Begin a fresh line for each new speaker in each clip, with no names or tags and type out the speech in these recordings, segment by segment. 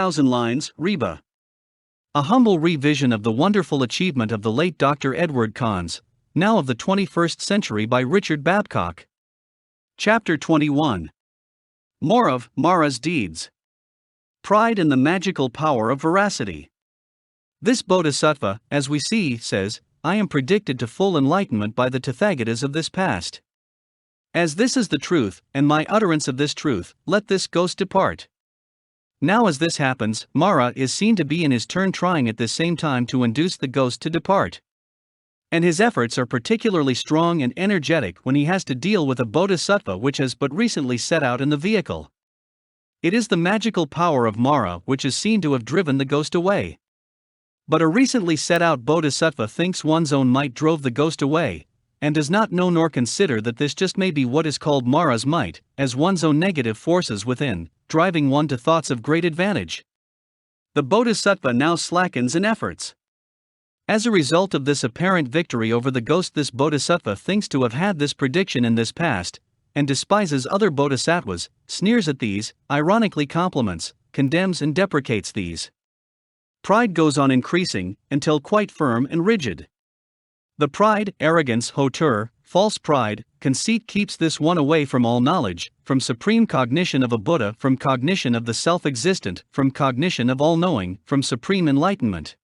1,000 lines, Reba. A humble revision of the wonderful achievement of the late Dr. Edward Conze, now of the 21st century, by Richard Babcock. Chapter 21. More of Mara's deeds. Pride in the magical power of veracity. This Bodhisattva, as we see, says, I am predicted to full enlightenment by the Tathagatas of this past. As this is the truth, and my utterance of this truth, let this ghost depart. Now as this happens, Mara is seen to be in his turn trying at this same time to induce the ghost to depart. And his efforts are particularly strong and energetic when he has to deal with a Bodhisattva which has but recently set out in the vehicle. It is the magical power of Mara which is seen to have driven the ghost away. But a recently set out Bodhisattva thinks one's own might drove the ghost away, and does not know nor consider that this just may be what is called Mara's might, as one's own negative forces within, driving one to thoughts of great advantage. The Bodhisattva now slackens in efforts. As a result of this apparent victory over the ghost, this Bodhisattva thinks to have had this prediction in this past, and despises other Bodhisattvas, sneers at these, ironically compliments, condemns and deprecates these. Pride goes on increasing, until quite firm and rigid. The pride, arrogance, hauteur, false pride, conceit keeps this one away from all knowledge, from supreme cognition of a Buddha, from cognition of the self-existent, from cognition of all-knowing, from supreme enlightenment.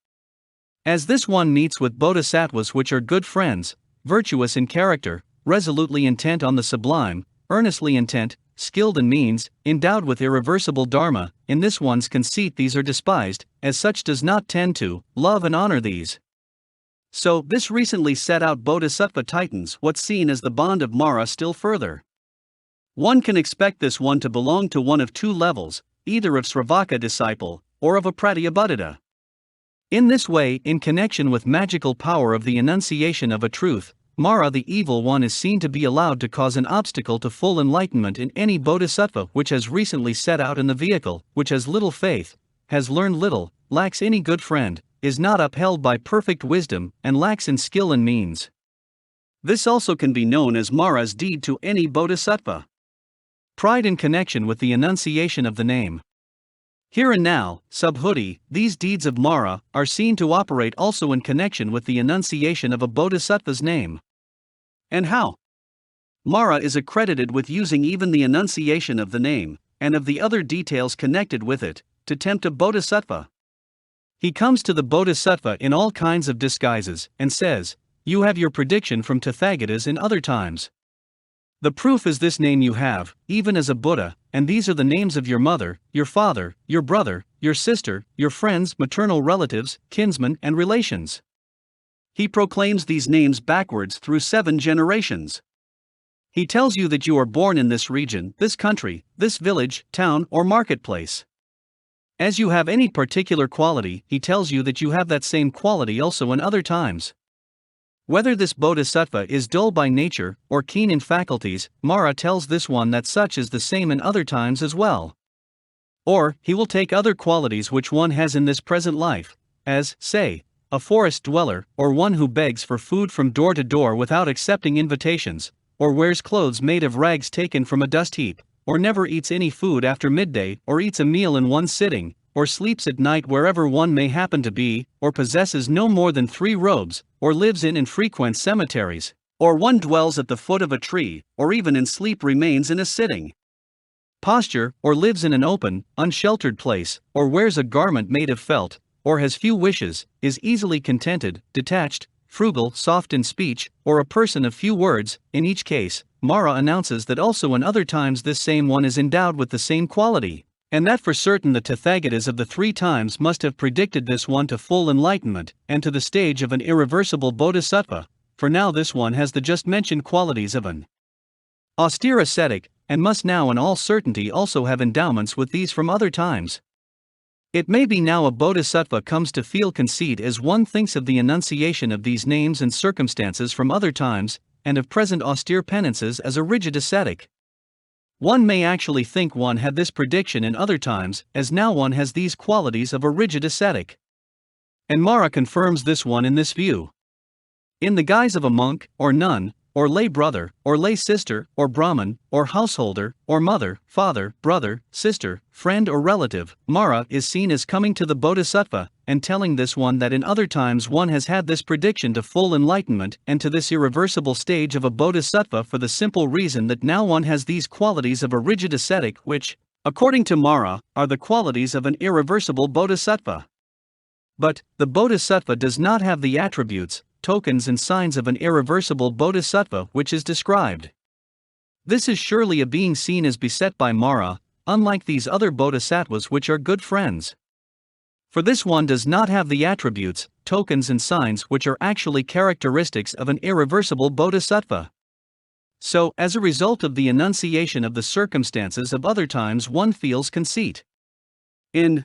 As this one meets with Bodhisattvas which are good friends, virtuous in character, resolutely intent on the sublime, earnestly intent, skilled in means, endowed with irreversible dharma, in this one's conceit these are despised, as such does not tend to love and honor these. So, this recently set out Bodhisattva tightens what's seen as the bond of Mara still further. One can expect this one to belong to one of two levels, either of Sravaka disciple, or of a Pratyabuddhita. In this way, in connection with magical power of the enunciation of a truth, Mara the evil one is seen to be allowed to cause an obstacle to full enlightenment in any Bodhisattva which has recently set out in the vehicle, which has little faith, has learned little, lacks any good friend, is not upheld by perfect wisdom, and lacks in skill and means. This also can be known as Mara's deed to any Bodhisattva. Pride in connection with the enunciation of the name. Here and now, subhuti, these deeds of Mara are seen to operate also in connection with the enunciation of a Bodhisattva's name. And how? Mara is accredited with using even the enunciation of the name, and of the other details connected with it, to tempt a Bodhisattva. He comes to the Bodhisattva in all kinds of disguises, and says, You have your prediction from Tathagatas in other times. The proof is this name you have, even as a Buddha, and these are the names of your mother, your father, your brother, your sister, your friends, maternal relatives, kinsmen, and relations. He proclaims these names backwards through 7 generations. He tells you that you are born in this region, this country, this village, town, or marketplace. As you have any particular quality, he tells you that you have that same quality also in other times. Whether this Bodhisattva is dull by nature, or keen in faculties, Mara tells this one that such is the same in other times as well. Or, he will take other qualities which one has in this present life, as, say, a forest dweller, or one who begs for food from door to door without accepting invitations, or wears clothes made of rags taken from a dust heap, or never eats any food after midday, or eats a meal in one sitting, or sleeps at night wherever one may happen to be, or possesses no more than 3 robes, or lives in infrequent cemeteries, or one dwells at the foot of a tree, or even in sleep remains in a sitting posture, or lives in an open, unsheltered place, or wears a garment made of felt, or has few wishes, is easily contented, detached, frugal, soft in speech, or a person of few words. In each case, Mara announces that also in other times this same one is endowed with the same quality, and that for certain the Tathagatas of the 3 times must have predicted this one to full enlightenment, and to the stage of an irreversible Bodhisattva, for now this one has the just mentioned qualities of an austere ascetic, and must now in all certainty also have endowments with these from other times. It may be now a Bodhisattva comes to feel conceit as one thinks of the enunciation of these names and circumstances from other times, and of present austere penances as a rigid ascetic. One may actually think one had this prediction in other times, as now one has these qualities of a rigid ascetic. And Mara confirms this one in this view. In the guise of a monk, or nun, or lay brother, or lay sister, or Brahmin, or householder, or mother, father, brother, sister, friend, or relative, Mara is seen as coming to the Bodhisattva, and telling this one that in other times one has had this prediction to full enlightenment and to this irreversible stage of a Bodhisattva for the simple reason that now one has these qualities of a rigid ascetic which, according to Mara, are the qualities of an irreversible Bodhisattva. But, the Bodhisattva does not have the attributes, tokens and signs of an irreversible Bodhisattva which is described. This is surely a being seen as beset by Mara, unlike these other Bodhisattvas which are good friends. For this one does not have the attributes, tokens and signs which are actually characteristics of an irreversible Bodhisattva. So, as a result of the enunciation of the circumstances of other times one feels conceit. In